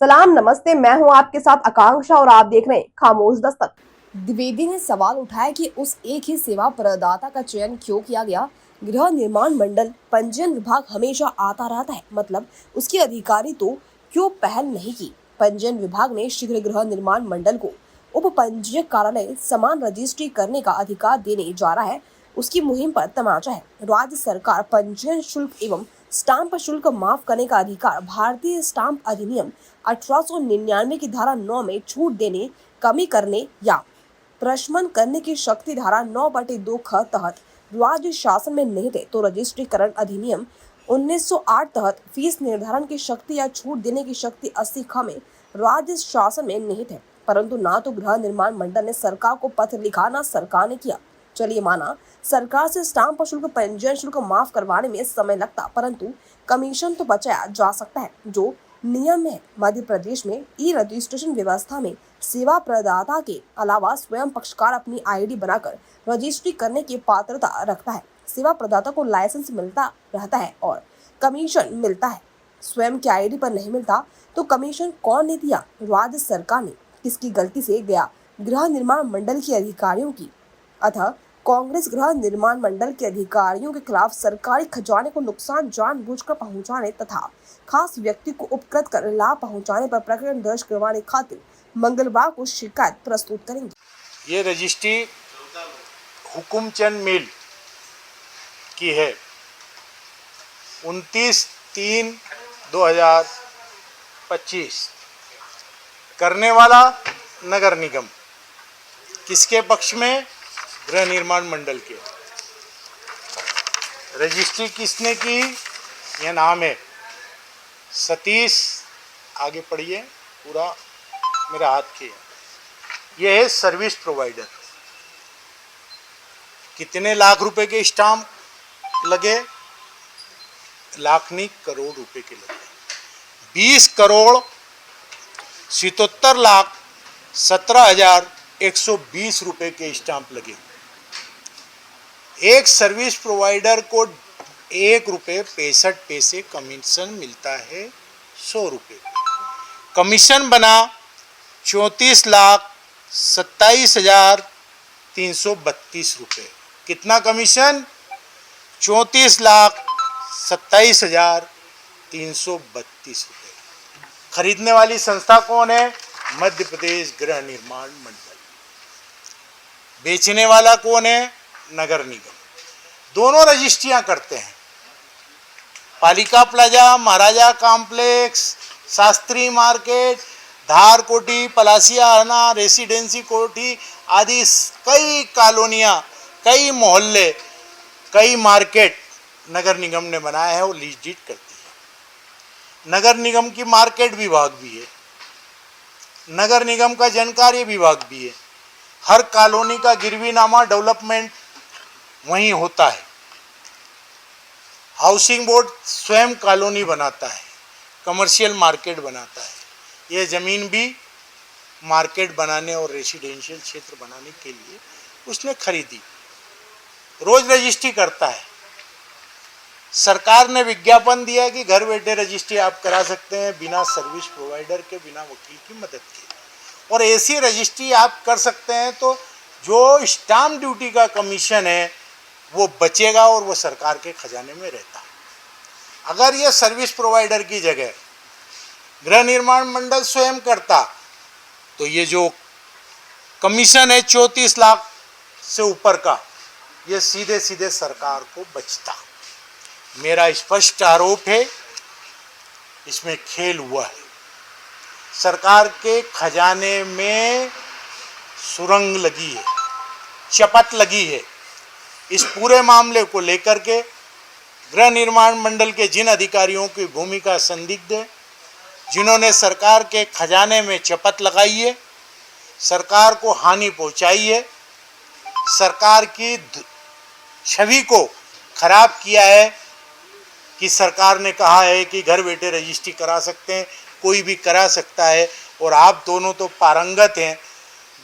सलाम नमस्ते, मैं हूं आपके साथ आकांक्षा और आप देख रहे हैं खामोश दस्तक। द्विवेदी ने सवाल उठाया कि उस एक ही सेवा प्रदाता का चयन क्यों किया गया। गृह निर्माण मंडल पंजीयन विभाग हमेशा आता रहता है, मतलब उसके अधिकारी तो क्यों पहल नहीं की। पंजीयन विभाग ने शीघ्र गृह निर्माण मंडल को उप पंजीयक कार्यालय समान रजिस्ट्री करने का अधिकार देने जा रहा है। उसकी मुहिम पर तमाचा है। राज्य सरकार पंजीयन शुल्क एवं स्टाम्प शुल्क माफ करने का अधिकार भारतीय स्टाम्प अधिनियम 1899 की धारा 9 में छूट देने, कमी करने या प्रशमन करने की शक्ति धारा 9/2 ख तहत राज्य शासन में निहित है, तो रजिस्ट्रीकरण अधिनियम 1908 तहत फीस निर्धारण की शक्ति या छूट देने की शक्ति 80 ख में राज्य शासन में निहित है। परंतु ना तो गृह निर्माण मंडल ने सरकार को पत्र लिखा, ना सरकार ने किया। चलिए माना सरकार से स्टाम्प शुल्क पंजीयन शुल्क माफ करवाने में समय लगता, परंतु कमीशन तो बचाया जा सकता है, जो नियम है। मध्य प्रदेश में ई रजिस्ट्रेशन व्यवस्था में सेवा प्रदाता के अलावा स्वयं पक्षकार अपनी आईडी बनाकर रजिस्ट्री करने की पात्रता रखता है। सेवा प्रदाता को लाइसेंस मिलता रहता है और कमीशन मिलता है। स्वयं की आईडी पर नहीं मिलता तो कमीशन कौन ने दिया? राज्य सरकार ने। किसकी गलती से गया? गृह निर्माण मंडल के अधिकारियों की। अतः कांग्रेस गृह निर्माण मंडल के अधिकारियों के खिलाफ सरकारी खजाने को नुकसान जानबूझकर पहुंचाने तथा खास व्यक्ति को उपकृत कर लाभ पहुंचाने पर प्रकरण दर्ज करवाने खातिर मंगलवार को शिकायत प्रस्तुत करेंगे। ये रजिस्ट्री हुकुमचंद मिल की है। 29/3/2025 करने वाला नगर निगम। किसके पक्ष में? गृह निर्माण मंडल के। रजिस्ट्री किसने की? यह नाम है सतीश, आगे पढ़िए पूरा मेरा हाथ के। यह है सर्विस प्रोवाइडर। कितने लाख रुपए के स्टाम्प लगे? लाख नहीं, करोड़ रुपए के लगे। 20,77,17,120 रुपए के स्टाम्प लगे। एक सर्विस प्रोवाइडर को 1 रुपये 65 पैसे कमीशन मिलता है 100 रुपये। कमीशन बना 34,27,332 रुपये। कितना कमीशन? 34,27,332 रुपये। खरीदने वाली संस्था कौन है? मध्य प्रदेश गृह निर्माण मंडल। बेचने वाला कौन है? नगर निगम। दोनों रजिस्ट्रियां करते हैं। पालिका प्लाजा, महाराजा कॉम्प्लेक्स, शास्त्री मार्केट, धार कोठी, पलासियाना, रेसिडेंसी कोठी आदि कई कॉलोनियां, कई मोहल्ले, कई मार्केट नगर निगम ने बनाया है और लीज डीड करती है। नगर निगम की मार्केट विभाग भी है, नगर निगम का जनकार्य विभाग भी है। हर कॉलोनी का गिरवीनामा डेवलपमेंट वहीं होता है। हाउसिंग बोर्ड स्वयं कॉलोनी बनाता है, कमर्शियल मार्केट बनाता है। यह ज़मीन भी मार्केट बनाने और रेसिडेंशियल क्षेत्र बनाने के लिए उसने खरीदी। रोज रजिस्ट्री करता है। सरकार ने विज्ञापन दिया कि घर बैठे रजिस्ट्री आप करा सकते हैं बिना सर्विस प्रोवाइडर के, बिना वकील की मदद के। और ऐसी रजिस्ट्री आप कर सकते हैं तो जो स्टाम्प ड्यूटी का कमीशन है वो बचेगा और वो सरकार के खजाने में रहता। अगर ये सर्विस प्रोवाइडर की जगह गृह निर्माण मंडल स्वयं करता तो ये जो कमीशन है 34 लाख से ऊपर का, ये सीधे सीधे सरकार को बचता। मेरा स्पष्ट आरोप है इसमें खेल हुआ है। सरकार के खजाने में सुरंग लगी है, चपत लगी है। इस पूरे मामले को लेकर के गृह निर्माण मंडल के जिन अधिकारियों की भूमिका संदिग्ध है, जिन्होंने सरकार के खजाने में चपत लगाई है, सरकार को हानि पहुंचाई है, सरकार की छवि को खराब किया है कि सरकार ने कहा है कि घर बैठे रजिस्ट्री करा सकते हैं, कोई भी करा सकता है। और आप दोनों तो पारंगत हैं।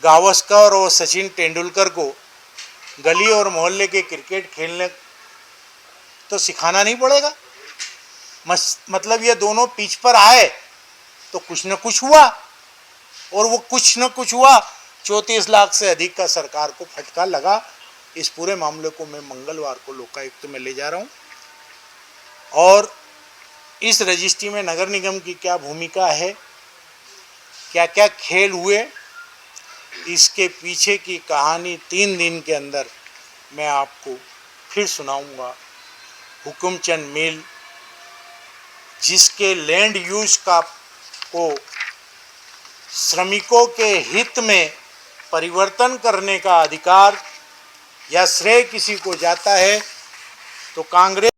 गावस्कर और सचिन तेंदुलकर को गली और मोहल्ले के क्रिकेट खेलने तो सिखाना नहीं पड़ेगा। मतलब ये दोनों पिच पर आए तो कुछ न कुछ हुआ, और वो कुछ न कुछ हुआ। 34 लाख से अधिक का सरकार को फटका लगा। इस पूरे मामले को मैं मंगलवार को लोकायुक्त में ले जा रहा हूँ, और इस रजिस्ट्री में नगर निगम की क्या भूमिका है, क्या क्या खेल हुए, इसके पीछे की कहानी 3 दिन के अंदर मैं आपको फिर सुनाऊंगा। हुकुमचंद मिल, जिसके लैंड यूज का को श्रमिकों के हित में परिवर्तन करने का अधिकार या श्रेय किसी को जाता है, तो कांग्रेस